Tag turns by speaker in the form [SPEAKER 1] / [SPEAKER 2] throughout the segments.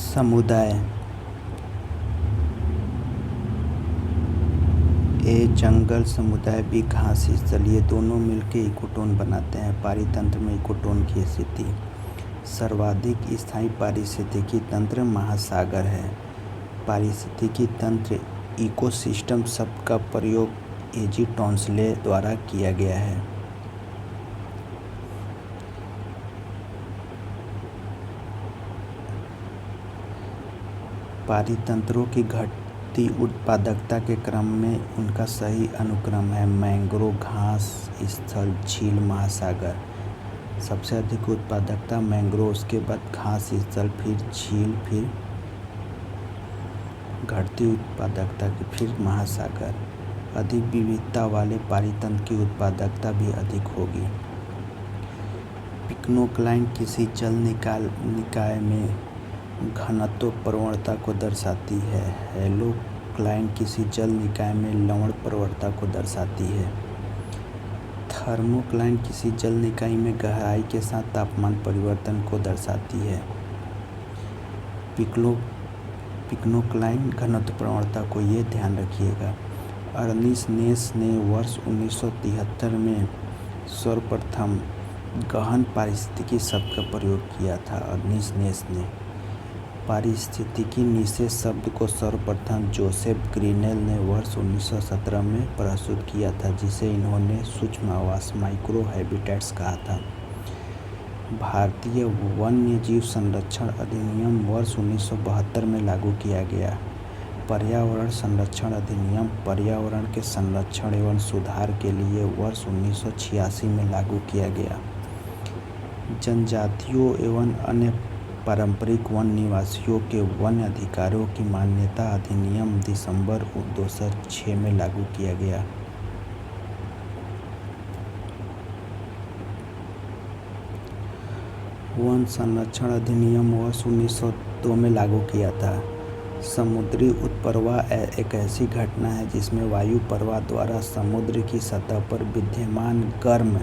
[SPEAKER 1] समुदाय ए जंगल समुदाय भी घासी जलीय दोनों मिलकर इकोटोन बनाते हैं। पारितंत्र में इकोटोन की स्थिति। सर्वाधिक स्थायी पारिस्थितिकी तंत्र महासागर है। पारिस्थितिकी तंत्र इकोसिस्टम शब्द का प्रयोग एजी टॉन्सले द्वारा किया गया है। पारितंत्रों की घटती उत्पादकता के क्रम में उनका सही अनुक्रम है। मैंग्रोव, घास स्थल, झील, महासागर। सबसे अधिक उत्पादकता मैंग्रोव, उसके बाद घास स्थल, फिर झील, फिर घटती उत्पादकता की, फिर महासागर। अधिक विविधता वाले पारितंत्र की उत्पादकता भी अधिक होगी। पिक्नोक्लाइन किसी जल निकाय में घनत्व प्रवणता को दर्शाती है। हेलोक्लाइन किसी जल निकाय में लवण प्रवणता को दर्शाती है। थर्मोक्लाइन किसी जल निकाय में गहराई के साथ तापमान परिवर्तन को दर्शाती है। पिक्नोक्लाइन घनत्व प्रवणता को ये ध्यान रखिएगा। अर्नीस्ट नेस ने वर्ष 1973 में सर्वप्रथम गहन पारिस्थितिकी शब्द का प्रयोग किया था। अर्नीस्ट नेस ने पारिस्थितिकी निषेध शब्द को सर्वप्रथम जोसेफ ग्रीनेल ने वर्ष 1917 में प्रस्तुत किया था, जिसे इन्होंने सूक्ष्म आवास माइक्रो हैबिटेट्स कहा था। भारतीय वन्यजीव संरक्षण अधिनियम वर्ष 1972 में लागू किया गया। पर्यावरण संरक्षण अधिनियम पर्यावरण के संरक्षण एवं सुधार के लिए वर्ष 1986 में लागू किया गया। जनजातियों एवं अन्य पारंपरिक वन निवासियों के वन अधिकारों की मान्यता अधिनियम दिसंबर 2006 में लागू किया गया। वन संरक्षण अधिनियम वर्ष 1902 में लागू किया था। समुद्री उत्प्रवाह एक ऐसी घटना है जिसमें वायु प्रवाह द्वारा समुद्र की सतह पर विद्यमान गर्म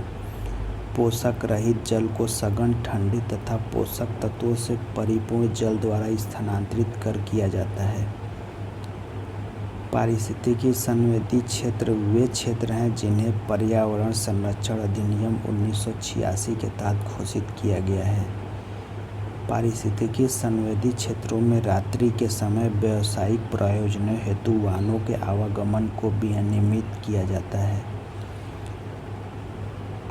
[SPEAKER 1] पोषक रहित जल को सघन ठंडी तथा पोषक तत्वों से परिपूर्ण जल द्वारा स्थानांतरित कर किया जाता है। पारिस्थितिकी संवेदी क्षेत्र वे क्षेत्र हैं जिन्हें पर्यावरण संरक्षण अधिनियम 1986 के तहत घोषित किया गया है। पारिस्थितिकी संवेदी क्षेत्रों में रात्रि के समय व्यावसायिक प्रयोजनों हेतु वाहनों के आवागमन को विनियमित किया जाता है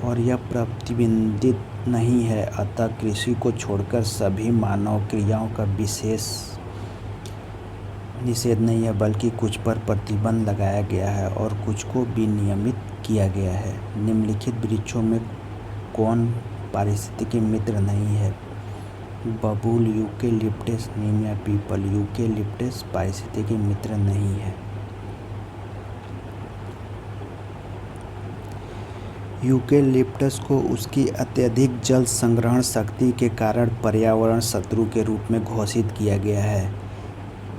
[SPEAKER 1] और यह प्रतिबंधित नहीं है। अतः कृषि को छोड़कर सभी मानव क्रियाओं का विशेष निषेध नहीं है, बल्कि कुछ पर प्रतिबंध लगाया गया है और कुछ को विनियमित किया गया है। निम्नलिखित वृक्षों में कौन पारिस्थितिकी मित्र नहीं है? बबूल, यूकेलिप्टस, नीम या पीपल। यूकेलिप्टस पारिस्थितिकी मित्र नहीं है। यूकेलिप्टस को उसकी अत्यधिक जल संग्रहण शक्ति के कारण पर्यावरण शत्रु के रूप में घोषित किया गया है।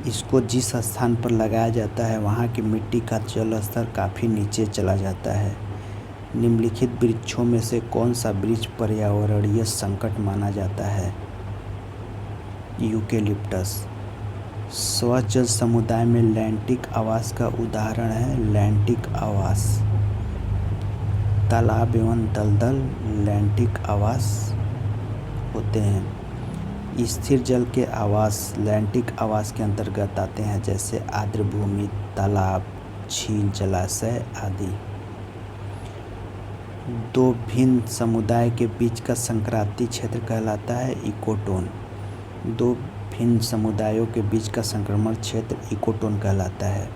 [SPEAKER 1] इसको जिस स्थान पर लगाया जाता है वहाँ की मिट्टी का जल स्तर काफ़ी नीचे चला जाता है। निम्नलिखित वृक्षों में से कौन सा वृक्ष पर्यावरणीय संकट माना जाता है? यूकेलिप्टस। स्वजल समुदाय में लैंटिक आवास का उदाहरण है लैंटिक आवास। तालाब एवं दलदल लैंटिक आवास होते हैं। स्थिर जल के आवास लैंटिक आवास के अंतर्गत आते हैं, जैसे आर्द्र भूमि, तालाब, झील, जलाशय आदि। दो भिन्न समुदाय के बीच का संक्रांति क्षेत्र कहलाता है इकोटोन। दो भिन्न समुदायों के बीच का संक्रमण क्षेत्र इकोटोन कहलाता है।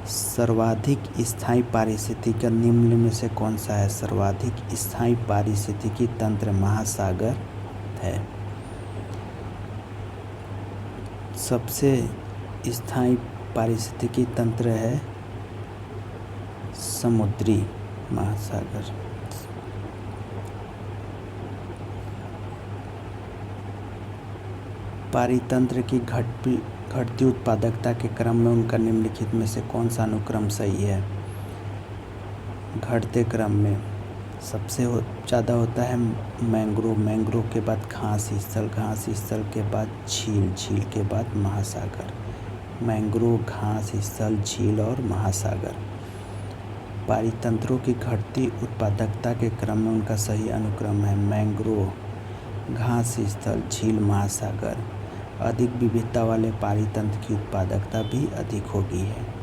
[SPEAKER 1] सर्वाधिक स्थायी पारिस्थितिकी निम्न में से कौन सा है? सर्वाधिक स्थायी पारिस्थितिकी तंत्र महासागर है। सबसे स्थायी पारिस्थितिकी तंत्र है समुद्री महासागर। पारितंत्र की घटती उत्पादकता के क्रम में उनका निम्नलिखित में से कौन सा अनुक्रम सही है? घटते क्रम में सबसे ज़्यादा होता है मैंग्रोव, मैंग्रोव के बाद घास स्थल, घास स्थल के बाद झील, झील के बाद महासागर। मैंग्रोव, घास स्थल, झील और महासागर। पारितंत्रों की घटती उत्पादकता के क्रम में उनका सही अनुक्रम है मैंग्रोव, घास स्थल, झील, महासागर। अधिक विविधता वाले पारितंत्र की उत्पादकता भी अधिक होगी है।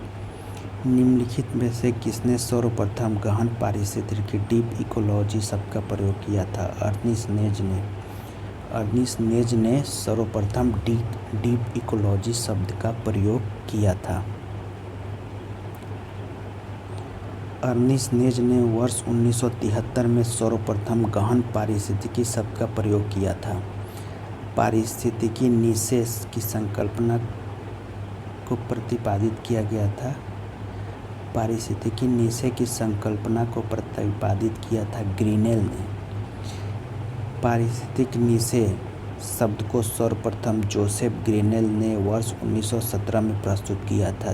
[SPEAKER 1] निम्नलिखित में से किसने सर्वप्रथम गहन पारिस्थितिकी डीप इकोलॉजी शब्द का प्रयोग किया था? अर्निस्ट नेज ने। अर्निस्ट नेज ने सर्वप्रथम डीप इकोलॉजी शब्द का प्रयोग किया था। अर्निस्ट नेज ने वर्ष 1973 में सर्वप्रथम गहन पारिस्थितिकी शब्द का प्रयोग किया था। पारिस्थितिकी निशेष की संकल्पना को प्रतिपादित किया गया था। पारिस्थितिकी निशेष की संकल्पना को प्रतिपादित किया था ग्रीनेल ने। पारिस्थितिक निशेष शब्द को सर्वप्रथम जोसेफ ग्रीनेल ने वर्ष 1917 में प्रस्तुत किया था,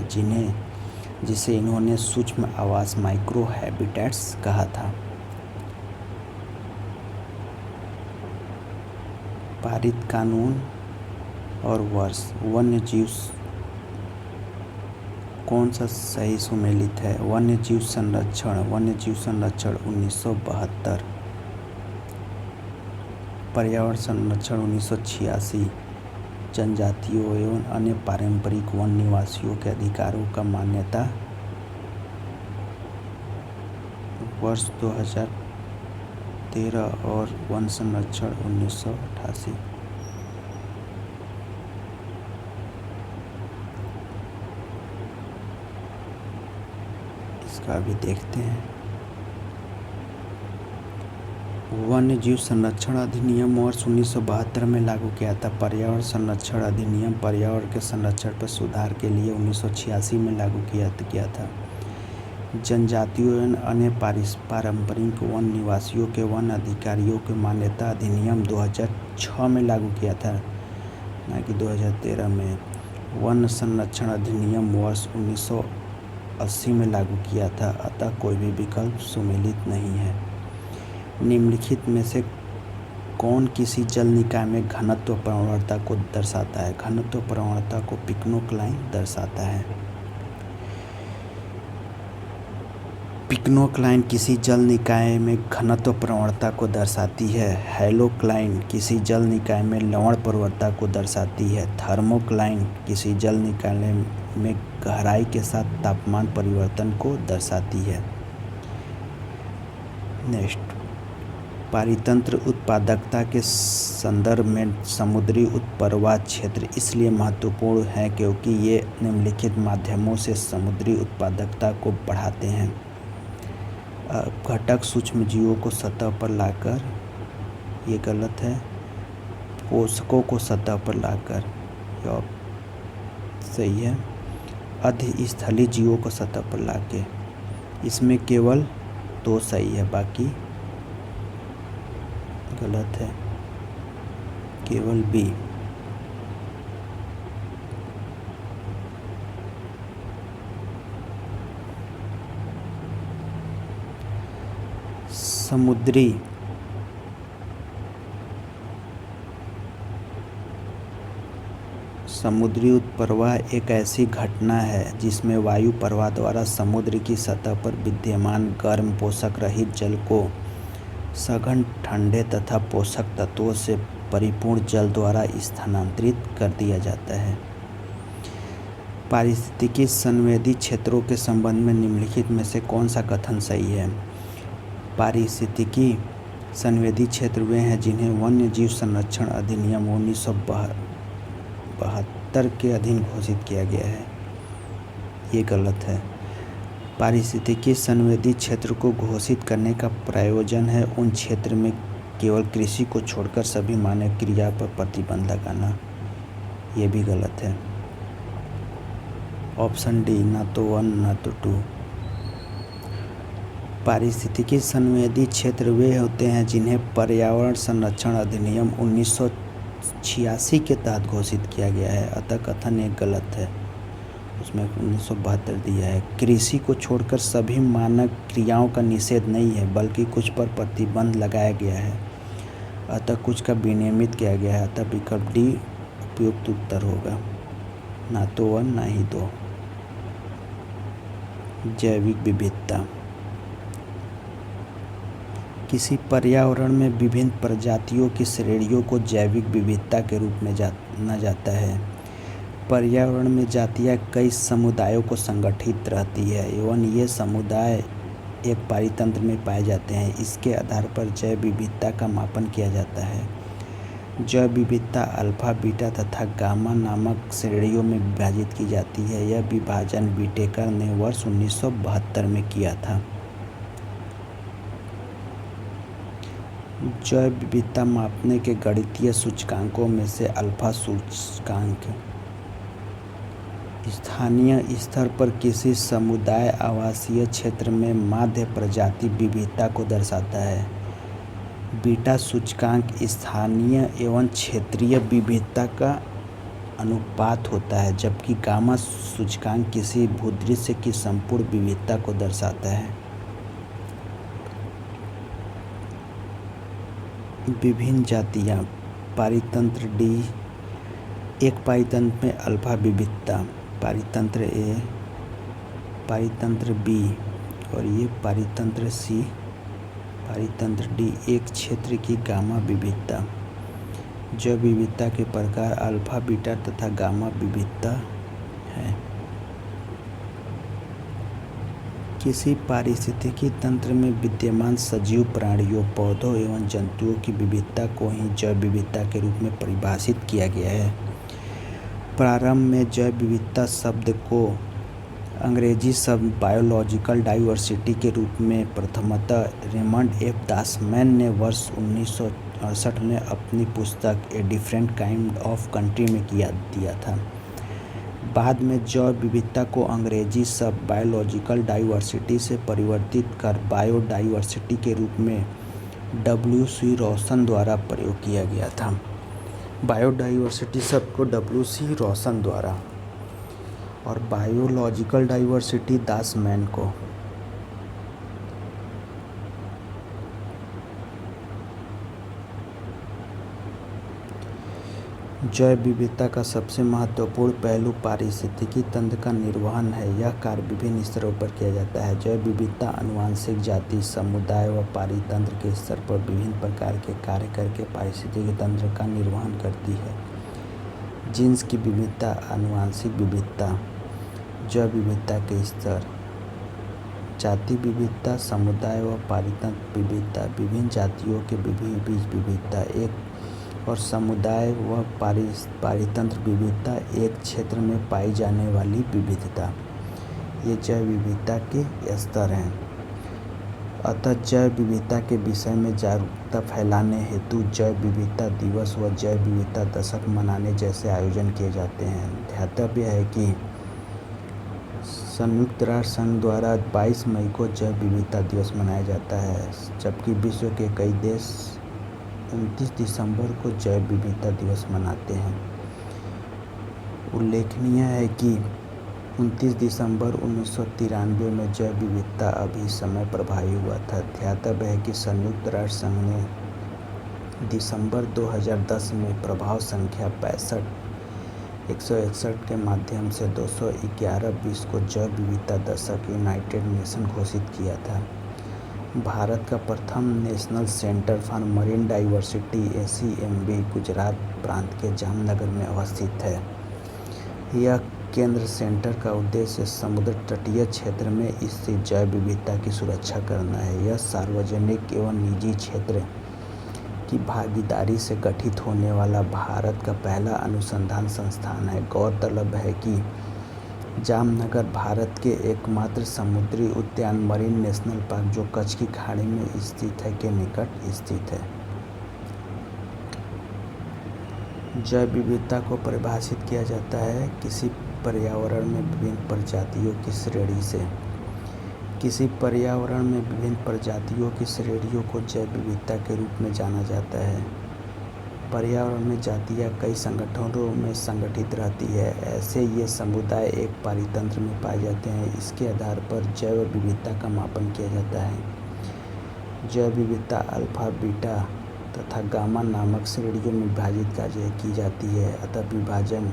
[SPEAKER 1] जिसे इन्होंने सूक्ष्म आवास माइक्रो हैबिटेट्स कहा था। पारित कानून और वर्ष। वन्य जीव कौन सा सही सुमेलित है? वन्य जीव संरक्षण 1972। पर्यावरण संरक्षण 1986। जनजातियों एवं अन्य पारंपरिक वन निवासियों के अधिकारों का मान्यता वर्ष 2013 और वन संरक्षण 1988। इसका भी देखते हैं। वन्य जीव संरक्षण अधिनियम वर्ष 1972 में लागू किया था। पर्यावरण संरक्षण अधिनियम पर्यावरण के संरक्षण पर सुधार के लिए 1986 में लागू किया था। जनजातियों एवं अन्य पारंपरिक वन निवासियों के वन अधिकारियों की मान्यता अधिनियम 2006 में लागू किया था, न कि 2013 में। वन संरक्षण अधिनियम वर्ष 1980 में लागू किया था, अतः कोई भी विकल्प सुमेलित नहीं है। निम्नलिखित में से कौन किसी जल निकाय में घनत्व प्रवणता को दर्शाता है? घनत्व प्रवणता को पिक्नोक्लाइन दर्शाता है। पिक्नोक्लाइन किसी जल निकाय में घनत्व प्रवणता को दर्शाती है। हैलोक्लाइन किसी जल निकाय में लवण प्रवणता को दर्शाती है। थर्मोक्लाइन किसी जल निकाय में गहराई के साथ तापमान परिवर्तन को दर्शाती है। नेक्स्ट, पारितंत्र उत्पादकता के संदर्भ में समुद्री उत्प्रवाह क्षेत्र इसलिए महत्वपूर्ण है क्योंकि ये निम्नलिखित माध्यमों से समुद्री उत्पादकता को बढ़ाते हैं। घटक सूक्ष्म जीवों को सतह पर लाकर, ये गलत है। पोषकों को सतह पर लाकर, यह सही है। अधिस्थलीय जीवों को सतह पर लाके, इसमें केवल 2 सही है, बाकी गलत है, केवल बी। समुद्री उत्प्रवाह एक ऐसी घटना है जिसमें वायु प्रवाह द्वारा समुद्र की सतह पर विद्यमान गर्म पोषक रहित जल को सघन ठंडे तथा पोषक तत्वों से परिपूर्ण जल द्वारा स्थानांतरित कर दिया जाता है। पारिस्थितिकी संवेदी क्षेत्रों के संबंध में निम्नलिखित में से कौन सा कथन सही है? पारिस्थितिकी संवेदी क्षेत्र वे हैं जिन्हें वन्य जीव संरक्षण अधिनियम 1972 के अधीन घोषित किया गया है। ये गलत है। पारिस्थितिकी संवेदी क्षेत्र को घोषित करने का प्रयोजन है उन क्षेत्र में केवल कृषि को छोड़कर सभी मानव क्रिया पर प्रतिबंध लगाना। ये भी गलत है। ऑप्शन डी, ना तो 1 ना तो 2। पारिस्थितिकी संवेदी क्षेत्र वे होते हैं जिन्हें पर्यावरण संरक्षण अधिनियम 1986 के तहत घोषित किया गया है, अतः कथन एक गलत है। उसमें 1972 दिया है। कृषि को छोड़कर सभी मानक क्रियाओं का निषेध नहीं है, बल्कि कुछ पर प्रतिबंध लगाया गया है, अतः कुछ का विनियमित किया गया है, अतः विकल्प डी उपयुक्त उत्तर होगा, ना तो 1 ना ही 2। जैविक विविधता। किसी पर्यावरण में विभिन्न प्रजातियों की श्रेणियों को जैविक विविधता के रूप में जाना जाता है। पर्यावरण में जातियाँ कई समुदायों को संगठित रहती है एवं ये समुदाय एक पारितंत्र में पाए जाते हैं। इसके आधार पर जैव विविधता का मापन किया जाता है। जैव विविधता अल्फा, बीटा तथा गामा नामक श्रेणियों में विभाजित की जाती है। यह विभाजन विटेकर ने वर्ष 1972 में किया था। जैव विविधता मापने के गणितीय सूचकांकों में से अल्फा सूचकांक स्थानीय स्तर पर किसी समुदाय आवासीय क्षेत्र में माध्य प्रजाति विविधता को दर्शाता है। बीटा सूचकांक स्थानीय एवं क्षेत्रीय विविधता का अनुपात होता है, जबकि गामा सूचकांक किसी भूदृश्य की संपूर्ण विविधता को दर्शाता है। विभिन्न जातियाँ। पारितंत्र डी। एक पारितंत्र में अल्फा विविधता, पारितंत्र ए, पारितंत्र बी और ये पारितंत्र सी, पारितंत्र डी। एक क्षेत्र की गामा विविधता। जैव विविधता के प्रकार अल्फा, बीटा तथा गामा विविधता है। किसी पारिस्थितिकी तंत्र में विद्यमान सजीव प्राणियों, पौधों एवं जंतुओं की विविधता को ही जैव विविधता के रूप में परिभाषित किया गया है। प्रारंभ में जैव विविधता शब्द को अंग्रेजी शब्द बायोलॉजिकल डाइवर्सिटी के रूप में प्रथमतः रेमंड एफ दासमैन ने वर्ष 1968 में अपनी पुस्तक a different kind of country में दिया था। बाद में जैव विविधता को अंग्रेजी शब्द बायोलॉजिकल डाइवर्सिटी से परिवर्तित कर बायोडाइवर्सिटी के रूप में W.C. रोसन द्वारा प्रयोग किया गया था। बायोडाइवर्सिटी शब्द को W.C. रोसन द्वारा और बायोलॉजिकल डाइवर्सिटी दासमैन को। जैव विविधता का सबसे महत्वपूर्ण पहलू पारिस्थितिकी तंत्र का निर्वहन है। यह कार्य विभिन्न स्तरों पर किया जाता है। जैव विविधता आनुवंशिक जाति, समुदाय व पारितंत्र के स्तर पर विभिन्न प्रकार के कार्य करके पारिस्थितिकी तंत्र का निर्वहन करती है। जीन्स की विविधता, आनुवंशिक विविधता, जैव विविधता के स्तर, जाति विविधता, समुदाय व पारितंत्र विविधता, विभिन्न जातियों के बीच विविधता, एक और समुदाय व पारितंत्र विविधता, एक क्षेत्र में पाई जाने वाली विविधता। ये जैव विविधता के स्तर हैं। अतः जैव विविधता के विषय में जागरूकता फैलाने हेतु जैव विविधता दिवस व जैव विविधता दशक मनाने जैसे आयोजन किए जाते हैं। ध्यातव्य है कि संयुक्त राष्ट्र संघ द्वारा 22 मई को जैव विविधता दिवस मनाया जाता है, जबकि विश्व के कई देश 29 दिसंबर को जैव विविधता दिवस मनाते हैं। उल्लेखनीय है कि 29 दिसंबर 1993 में जैव विविधता अभी समय प्रभावी हुआ था। ध्यातव्य है कि संयुक्त राष्ट्र संघ ने दिसंबर 2010 में प्रभाव संख्या 161 के माध्यम से 211-20 को जैव विविधता दशक यूनाइटेड नेशन घोषित किया था। भारत का प्रथम national centre for marine diversity ACMB Gujarat प्रांत के जामनगर में अवस्थित है। यह केंद्र सेंटर का उद्देश्य समुद्र तटीय क्षेत्र में स्थित जैव विविधता की सुरक्षा करना है। यह सार्वजनिक एवं निजी क्षेत्र की भागीदारी से गठित होने वाला भारत का पहला अनुसंधान संस्थान है। गौरतलब है कि जामनगर भारत के एकमात्र समुद्री उद्यान मरीन नेशनल पार्क, जो कच्छ की खाड़ी में स्थित है, के निकट स्थित है। जैव विविधता को परिभाषित किया जाता है किसी पर्यावरण में विभिन्न प्रजातियों की श्रेणी से। किसी पर्यावरण में विभिन्न प्रजातियों की श्रेणियों को जैव विविधता के रूप में जाना जाता है। पर्यावरण में जातियाँ कई संगठनों में संगठित रहती है। ऐसे ये समुदाय एक पारितंत्र में पाए जाते हैं। इसके आधार पर जैव विविधता का मापन किया जाता है। जैव विविधता अल्फा, बीटा तथा गामा नामक श्रेणियों में विभाजित की जाती है। अतः विभाजन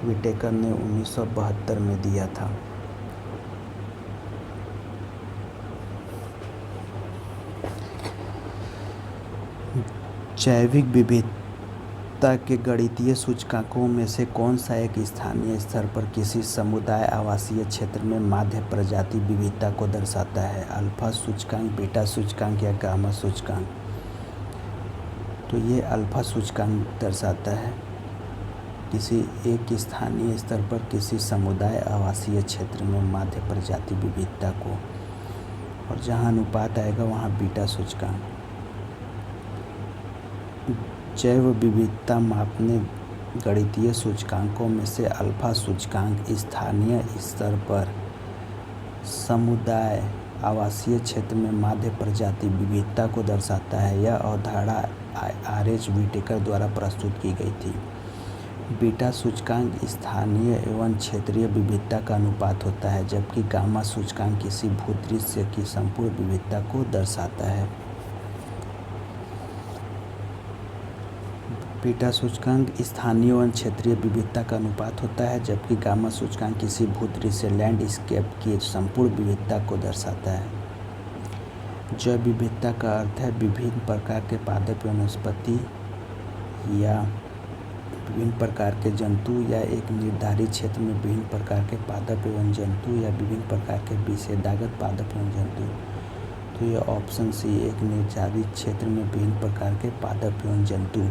[SPEAKER 1] विटेकर ने 1972 में दिया था। जैविक विविधता के गणितीय सूचकांकों में से कौन सा एक स्थानीय स्तर पर किसी समुदाय आवासीय क्षेत्र में माध्य प्रजाति विविधता को दर्शाता है? अल्फा सूचकांक, बीटा सूचकांक या गामा सूचकांक? तो ये अल्फा सूचकांक दर्शाता है किसी एक स्थानीय स्तर पर किसी समुदाय आवासीय क्षेत्र में माध्य प्रजाति विविधता को, और जहाँ अनुपात आएगा वहाँ बीटा सूचकांक। जैव विविधता मापने गणितीय सूचकांकों में से अल्फा सूचकांक स्थानीय स्तर पर समुदाय आवासीय क्षेत्र में माध्य प्रजाति विविधता को दर्शाता है। यह अवधारणा आर.एच. व्हिटेकर द्वारा प्रस्तुत की गई थी। बीटा सूचकांक स्थानीय एवं क्षेत्रीय विविधता का अनुपात होता है, जबकि गामा सूचकांक किसी भूदृश्य की संपूर्ण विविधता को दर्शाता है। बीटा सूचकांक स्थानीय एवं क्षेत्रीय विविधता का अनुपात होता है, जबकि गामा सूचकांक किसी भूदृश्य लैंडस्केप की संपूर्ण विविधता को दर्शाता है। जैव विविधता का अर्थ है विभिन्न प्रकार के पादप वनस्पति या विभिन्न प्रकार के जंतु, या एक निर्धारित क्षेत्र में विभिन्न प्रकार के पादप एवं जंतु, या विभिन्न प्रकार के विशेषागत पादप एवं जंतु। तो ये ऑप्शन सी, एक निर्धारित क्षेत्र में विभिन्न प्रकार के पादप एवं जंतु।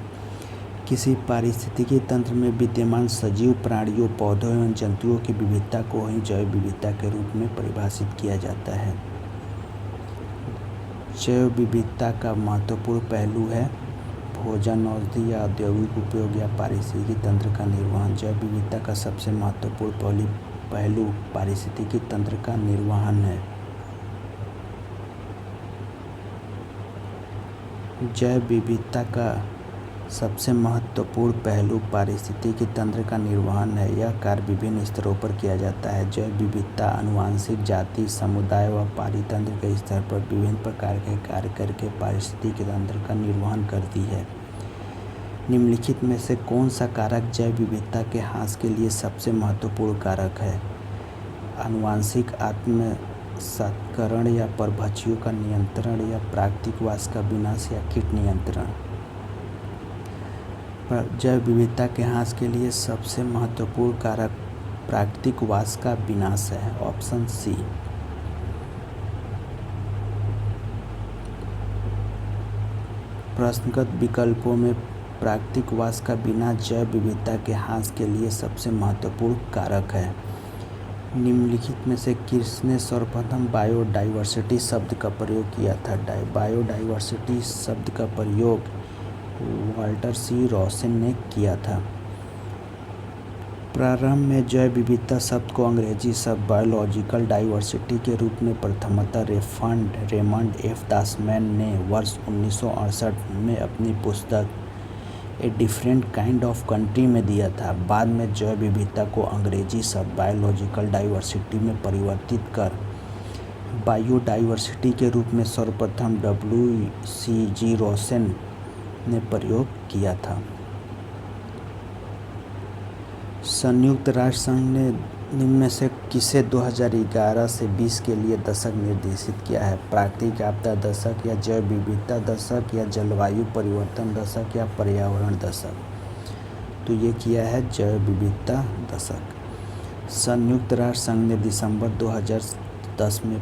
[SPEAKER 1] किसी पारिस्थितिकी तंत्र में विद्यमान सजीव प्राणियों, पौधों एवं जंतुओं की विविधता को ही जैव विविधता के रूप में परिभाषित किया जाता है। जैव विविधता का महत्वपूर्ण पहलू है भोजन, औषधि या औद्योगिक उपयोग या पारिस्थितिकी तंत्र का निर्वहन। जैव विविधता का सबसे महत्वपूर्ण पहलू पारिस्थितिकी तंत्र का निर्वहन है। जैव विविधता का सबसे महत्वपूर्ण पहलू पारिस्थितिकी तंत्र का निर्वहन है। यह कार्य विभिन्न स्तरों पर किया जाता है। जैव विविधता आनुवंशिक, जाति, समुदाय व पारितंत्र के स्तर पर विभिन्न प्रकार के कार्य करके पारिस्थितिकी तंत्र का निर्वहन करती है। निम्नलिखित में से कौन सा कारक जैव विविधता के ह्रास के लिए सबसे महत्वपूर्ण कारक है? आनुवंशिक आत्मसत्करण या परभक्षियों का नियंत्रण, या प्राकृतिक वास का विनाश, या कीट नियंत्रण? जैव विविधता के ह्रास के लिए सबसे महत्वपूर्ण कारक प्राकृतिक वास का विनाश है। Option C. प्रश्नगत विकल्पों में प्राकृतिक वास का विनाश जैव विविधता के ह्रास के लिए सबसे महत्वपूर्ण कारक है। निम्नलिखित में से किसने सर्वप्रथम बायोडाइवर्सिटी शब्द का प्रयोग किया था? बायोडाइवर्सिटी शब्द का प्रयोग वाल्टर सी रॉसन ने किया था। प्रारंभ में जैव विविधता शब्द को अंग्रेजी शब्द बायोलॉजिकल डाइवर्सिटी के रूप में प्रथमतः रेमंड एफ दासमैन ने वर्ष 1968 में अपनी पुस्तक a different kind of country में दिया था। बाद में जैव विविधता को अंग्रेजी शब्द बायोलॉजिकल डाइवर्सिटी में परिवर्तित कर बायोडाइवर्सिटी के रूप में सर्वप्रथम W.C.G. रॉसन ने प्रयोग किया था। संयुक्त राष्ट्र संघ ने निम्न में से किसे 2011 से 20 के लिए दशक निर्देशित किया है? प्राकृतिक आपदा दशक, या जैव विविधता दशक, या जलवायु परिवर्तन दशक, या पर्यावरण दशक? तो ये किया है जैव विविधता दशक। संयुक्त राष्ट्र संघ ने दिसंबर 2010 में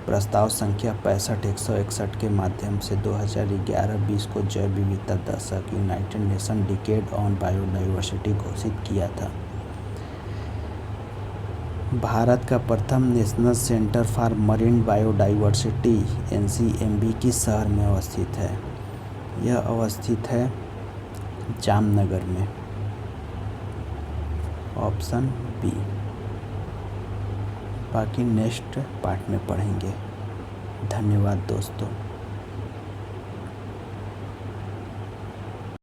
[SPEAKER 1] प्रस्ताव संख्या 65/161 के माध्यम से 2011-20 को जैव विविधता दशक United nation decade on biodiversity घोषित किया था। भारत का प्रथम national centre for marine biodiversity NCMB किस शहर में अवस्थित है? यह अवस्थित है जामनगर में। Option B. बाकी नेक्स्ट पार्ट में पढ़ेंगे। धन्यवाद दोस्तों।